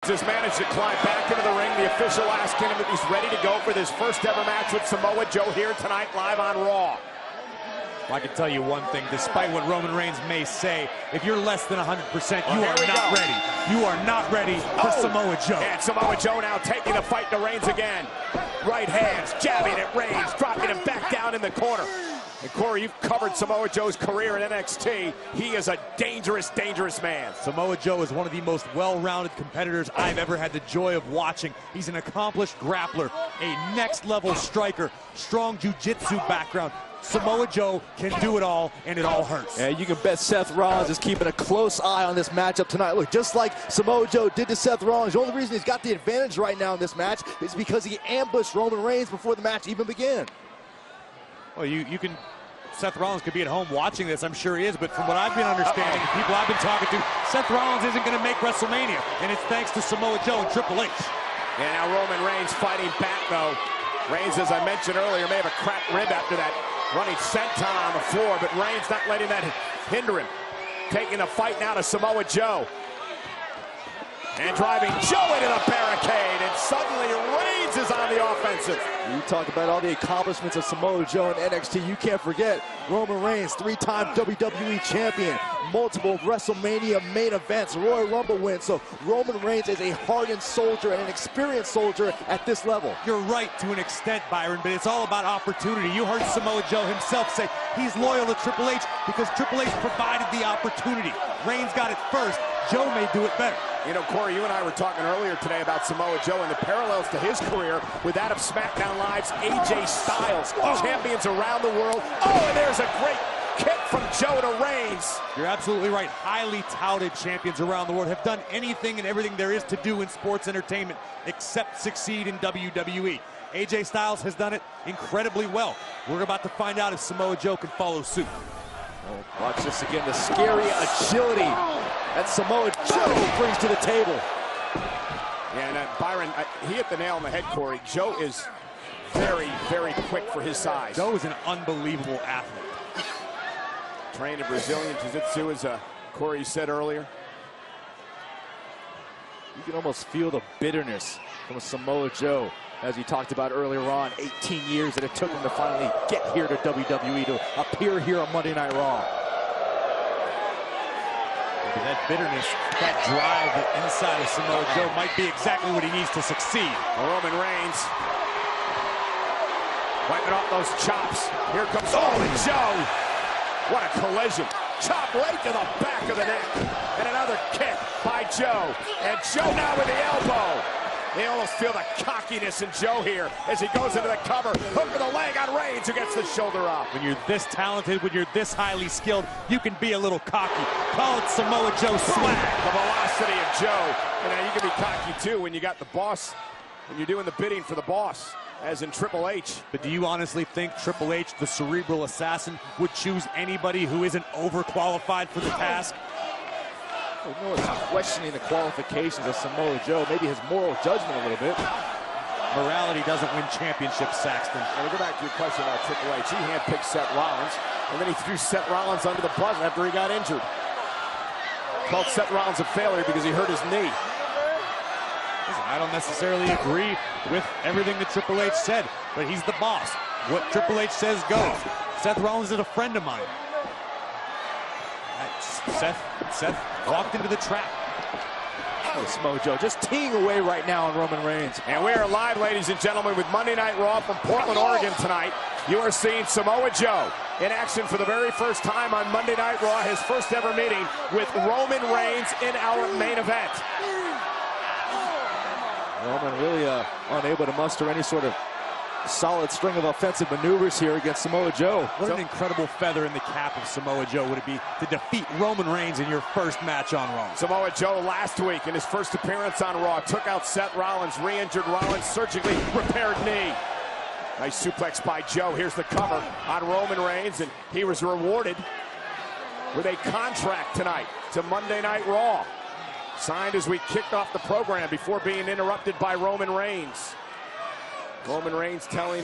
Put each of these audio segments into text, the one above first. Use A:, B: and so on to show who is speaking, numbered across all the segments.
A: has managed to climb back into the ring. The official asking him if he's ready to go for this first ever match with Samoa Joe here tonight live on Raw.
B: I can tell you one thing, despite what Roman Reigns may say, if you're less than 100%, you are not ready. You are not ready for Samoa Joe.
A: And Samoa Joe now taking the fight to Reigns again. Right hands, jabbing at Reigns, dropping him back down in the corner. And Corey, you've covered Samoa Joe's career in NXT. He is a dangerous, dangerous man.
B: Samoa Joe is one of the most well-rounded competitors I've ever had the joy of watching. He's an accomplished grappler, a next-level striker, strong jiu-jitsu background. Samoa Joe can do it all, and it all hurts.
C: Yeah, you can bet Seth Rollins is keeping a close eye on this matchup tonight. Look, just like Samoa Joe did to Seth Rollins, the only reason he's got the advantage right now in this match is because he ambushed Roman Reigns before the match even began.
B: Well, Seth Rollins could be at home watching this, I'm sure he is, but from what I've been understanding, people I've been talking to, Seth Rollins isn't going to make WrestleMania, and it's thanks to Samoa Joe and Triple H.
A: And now Roman Reigns fighting back, though. Reigns, as I mentioned earlier, may have a cracked rib after that running senton on the floor, but Reigns not letting that hinder him. Taking the fight now to Samoa Joe. And driving Joe into the barricade, and suddenly Reigns is on the offensive.
C: You talk about all the accomplishments of Samoa Joe in NXT, you can't forget Roman Reigns, three-time WWE champion, multiple WrestleMania main events, Royal Rumble wins. So Roman Reigns is a hardened soldier and an experienced soldier at this level.
B: You're right to an extent, Byron, but it's all about opportunity. You heard Samoa Joe himself say he's loyal to Triple H because Triple H provided the opportunity. Reigns got it first. Joe may do it better.
A: You know, Corey, you and I were talking earlier today about Samoa Joe and the parallels to his career with that of SmackDown Live's AJ Styles. Champions around the world. Oh, and there's a great kick from Joe to Reigns.
B: You're absolutely right. Highly touted champions around the world have done anything and everything there is to do in sports entertainment except succeed in WWE. AJ Styles has done it incredibly well. We're about to find out if Samoa Joe can follow suit.
C: Oh, watch this again, the scary agility that Samoa Joe brings to the table.
A: Yeah, and Byron, he hit the nail on the head, Corey. Joe is very, very quick for his size.
B: Joe is an unbelievable athlete.
A: Trained in Brazilian Jiu-Jitsu, as Corey said earlier.
C: You can almost feel the bitterness from Samoa Joe, as he talked about earlier on, 18 years that it took him to finally get here to WWE, to appear here on Monday Night Raw.
B: Maybe that bitterness, that drive inside of Samoa Joe might be exactly what he needs to succeed.
A: Roman Reigns wiping off those chops. Here comes Joe. What a collision. Chop right to the back of the neck. And another kick by Joe. And Joe now with the elbow. They almost feel the cockiness in Joe here as he goes into the cover. Hook of the leg on Reigns, who gets the shoulder up.
B: When you're this talented, when you're this highly skilled, you can be a little cocky. Call it Samoa Joe swag.
A: The velocity of Joe. And now you can be cocky too when you got the boss, when you're doing the bidding for the boss, as in Triple H.
B: But do you honestly think Triple H, the cerebral assassin, would choose anybody who isn't overqualified for the task?
C: I know it's questioning the qualifications of Samoa Joe, maybe his moral judgment a little bit.
B: Morality doesn't win championships, Saxton.
A: Now to go back to your question about Triple H, he handpicked Seth Rollins, and then he threw Seth Rollins under the bus after he got injured. Called Seth Rollins a failure because he hurt his knee.
B: Listen, I don't necessarily agree with everything that Triple H said, but he's the boss. What Triple H says goes. Seth Rollins is a friend of mine. Seth walked into the trap.
C: Oh, Samoa Joe just teeing away right now on Roman Reigns.
A: And we are live, ladies and gentlemen, with Monday Night Raw from Portland, Oregon tonight. You are seeing Samoa Joe in action for the very first time on Monday Night Raw, his first ever meeting with Roman Reigns in our main event.
C: Roman really unable to muster any sort of solid string of offensive maneuvers here against Samoa Joe.
B: What an incredible feather in the cap of Samoa Joe would it be to defeat Roman Reigns in your first match on Raw.
A: Samoa Joe last week in his first appearance on Raw took out Seth Rollins, re-injured Rollins, surgically repaired knee. Nice suplex by Joe. Here's the cover on Roman Reigns, and he was rewarded with a contract tonight to Monday Night Raw. Signed as we kicked off the program before being interrupted by Roman Reigns. Roman Reigns telling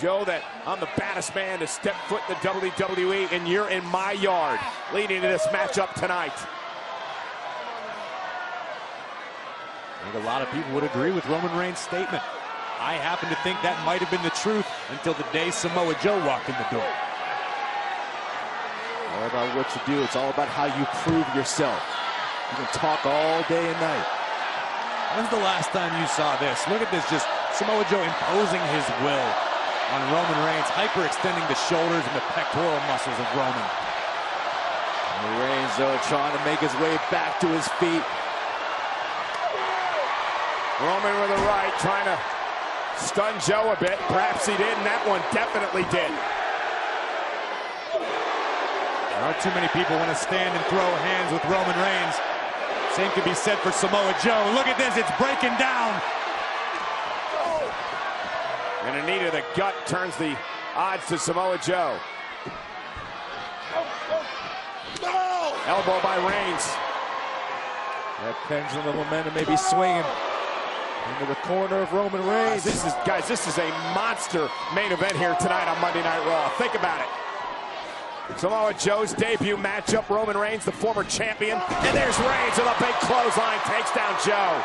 A: Joe that I'm the baddest man to step foot in the WWE, and you're in my yard, leading to this matchup tonight.
B: I think a lot of people would agree with Roman Reigns' statement. I happen to think that might have been the truth until the day Samoa Joe walked in the door.
C: All about what you do. It's all about how you prove yourself. You can talk all day and night.
B: When's the last time you saw this? Look at this, just Samoa Joe imposing his will on Roman Reigns, hyperextending the shoulders and the pectoral muscles of Roman.
C: And Reigns, though, trying to make his way back to his feet.
A: Roman with a right, trying to stun Joe a bit. Perhaps he did, and that one definitely did.
B: There aren't too many people want to stand and throw hands with Roman Reigns. Same could be said for Samoa Joe. Look at this, it's breaking down.
A: And a knee to the gut turns the odds to Samoa Joe. Elbow by Reigns.
C: That pendulum of momentum may be swinging into the corner of Roman Reigns.
A: This is a monster main event here tonight on Monday Night Raw. Think about it. Samoa Joe's debut matchup, Roman Reigns, the former champion. And there's Reigns with a big clothesline, takes down Joe.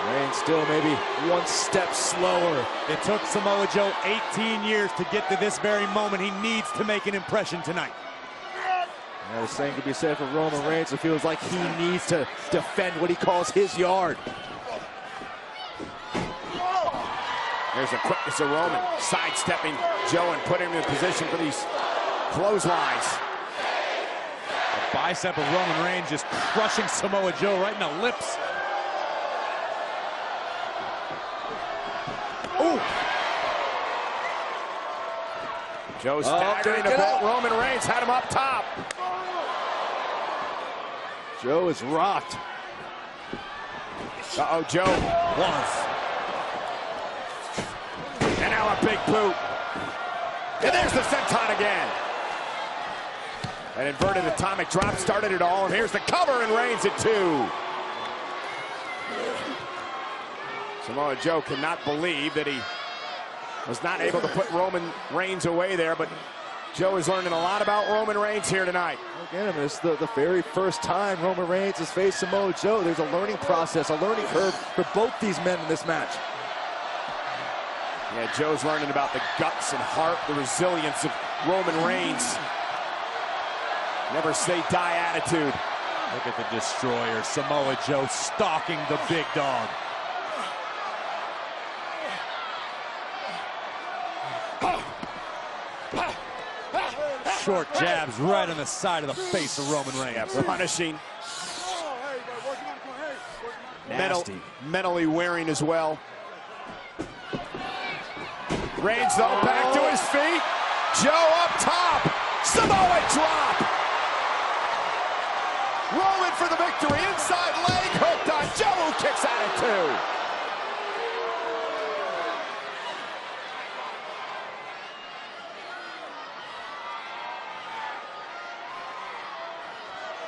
C: Reigns still maybe one step slower.
B: It took Samoa Joe 18 years to get to this very moment. He needs to make an impression tonight.
C: Now, the same could be said for Roman Reigns. It feels like he needs to defend what he calls his yard.
A: There's a quickness of Roman sidestepping Joe and putting him in position for these clotheslines.
B: The bicep of Roman Reigns just crushing Samoa Joe right in the lips.
C: Ooh.
A: Joe staggering a bit. Roman Reigns had him up top.
C: Joe is rocked.
A: Uh-oh, Joe was. And now a big boot. And there's the senton again. An inverted atomic drop started it all, and here's the cover, and Reigns at 2. Samoa Joe cannot believe that he was not able to put Roman Reigns away there, but Joe is learning a lot about Roman Reigns here tonight.
C: Again, it's the very first time Roman Reigns has faced Samoa Joe. There's a learning process, a learning curve for both these men in this match.
A: Yeah, Joe's learning about the guts and heart, the resilience of Roman Reigns. Never say die attitude.
B: Look at the destroyer, Samoa Joe stalking the big dog. Short jabs right on the side of the face of Roman Reigns.
A: Yeah, punishing. Mentally wearing as well. Reigns, though, back to his feet. Joe up top. Samoa drop. Roman for the victory. Inside leg hooked on Joe, who kicks out at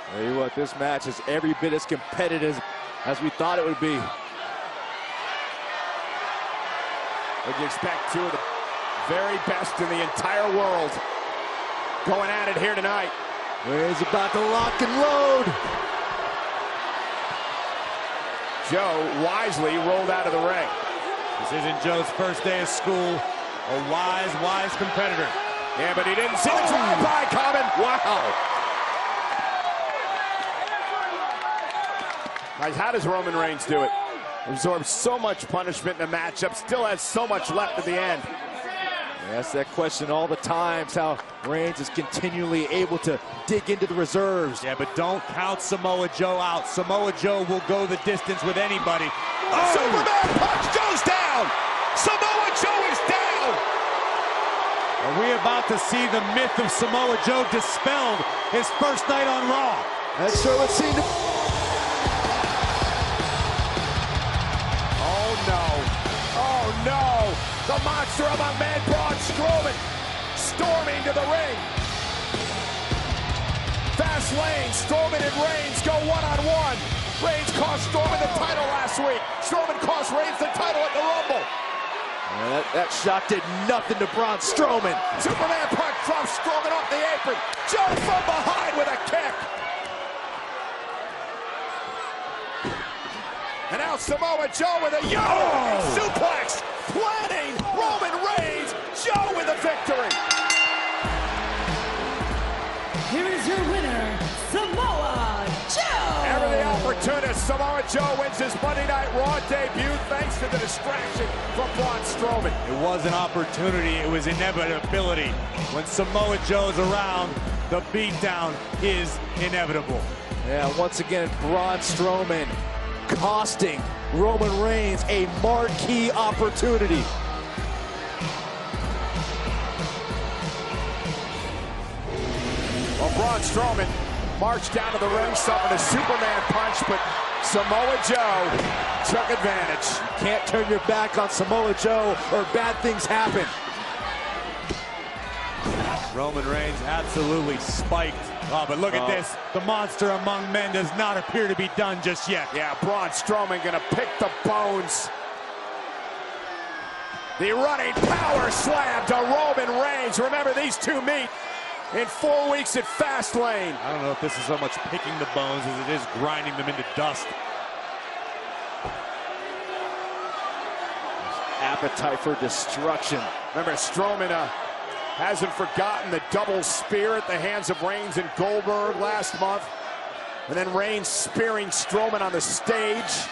A: 2.
C: Tell you what, this match is every bit as competitive as we thought it would be.
A: What do you expect? Two of the very best in the entire world going at it here tonight.
C: Reigns about to lock and load.
A: Joe wisely rolled out of the ring.
B: This isn't Joe's first day of school. A wise competitor.
A: Yeah, but he didn't see the drive-by coming. Wow. Guys, how does Roman Reigns do it? Absorbs so much punishment in the matchup, still has so much left at the end.
C: I ask that question all the times, how Reigns is continually able to dig into the reserves.
B: Yeah, but don't count Samoa Joe out. Samoa Joe will go the distance with anybody.
A: Oh! Superman punch! Joe's down! Samoa Joe is down!
B: Are we about to see the myth of Samoa Joe dispelled his first night on Raw?
C: That sure would seem to...
A: Oh no! The monster of a man, Braun Strowman, storming to the ring. Fast lane, Strowman and Reigns go one-on-one. Reigns cost Strowman the title last week. Strowman cost Reigns the title at the Rumble.
C: Yeah, that shot did nothing to Braun Strowman.
A: Superman punch drops Strowman off the apron. Joe from behind with a kick. And now Samoa Joe with a suplex, planting Roman Reigns. Joe with a victory.
D: Here is your winner, Samoa Joe.
A: Ever the opportunist, Samoa Joe wins his Monday Night Raw debut thanks to the distraction from Braun Strowman.
B: It was an opportunity, it was inevitability. When Samoa Joe's around, the beatdown is inevitable.
C: Yeah, once again, Braun Strowman costing Roman Reigns a marquee opportunity.
A: Well, Braun Strowman marched down to the ring, suffered a Superman punch, but Samoa Joe took advantage.
C: You can't turn your back on Samoa Joe or bad things happen.
B: Roman Reigns absolutely spiked. Oh, but look at this. The monster among men does not appear to be done just yet.
A: Yeah, Braun Strowman gonna pick the bones. The running power slam to Roman Reigns. Remember, these two meet in 4 weeks at Fastlane.
B: I don't know if this is so much picking the bones as it is grinding them into dust.
C: Appetite for destruction.
A: Remember, Strowman hasn't forgotten the double spear at the hands of Reigns and Goldberg last month. And then Reigns spearing Strowman on the stage.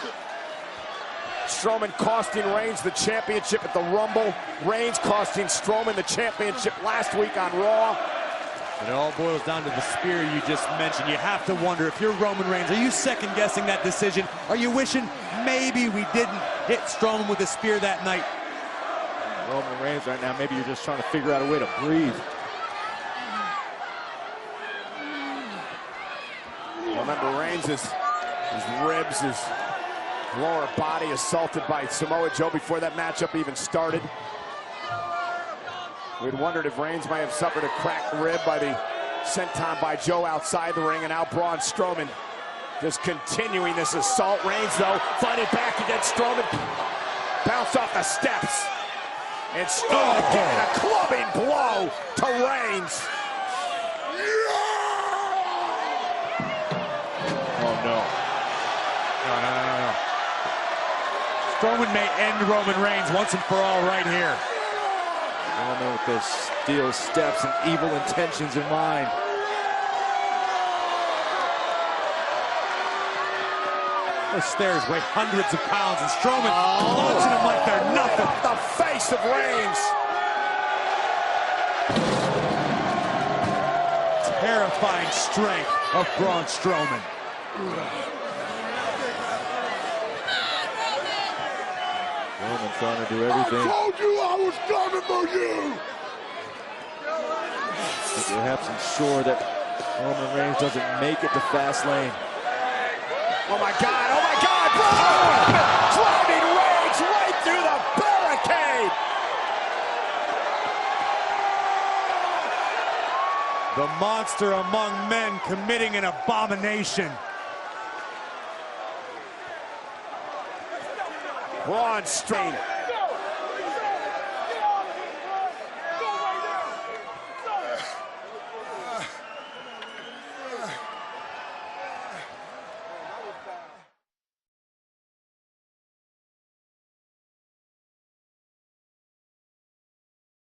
A: Strowman costing Reigns the championship at the Rumble. Reigns costing Strowman the championship last week on Raw.
B: It all boils down to the spear you just mentioned. You have to wonder, if you're Roman Reigns, are you second-guessing that decision? Are you wishing maybe we didn't hit Strowman with a spear that night?
C: Roman Reigns right now, maybe you're just trying to figure out a way to breathe.
A: Remember, Reigns' his ribs, his lower body assaulted by Samoa Joe before that matchup even started. We'd wondered if Reigns might have suffered a cracked rib by the senton by Joe outside the ring, and now Braun Strowman just continuing this assault. Reigns, though, fighting back against Strowman. Bounced off the steps. And Strowman getting a clubbing blow to Reigns.
C: Oh, no.
B: No. Strowman may end Roman Reigns once and for all right here.
C: Roman with the steel steps and evil intentions in mind.
B: The stairs weigh hundreds of pounds, and Strowman launching them like they're nothing.
A: The face of Reigns.
B: Terrifying strength of Braun Strowman.
C: Roman trying to do everything.
A: I told you I was coming for you.
C: Perhaps ensure that Roman Reigns doesn't make it to Fastlane.
A: Oh my God, oh my God! Braun driving Reigns right through the barricade!
B: The monster among men committing an abomination.
A: Braun Strowman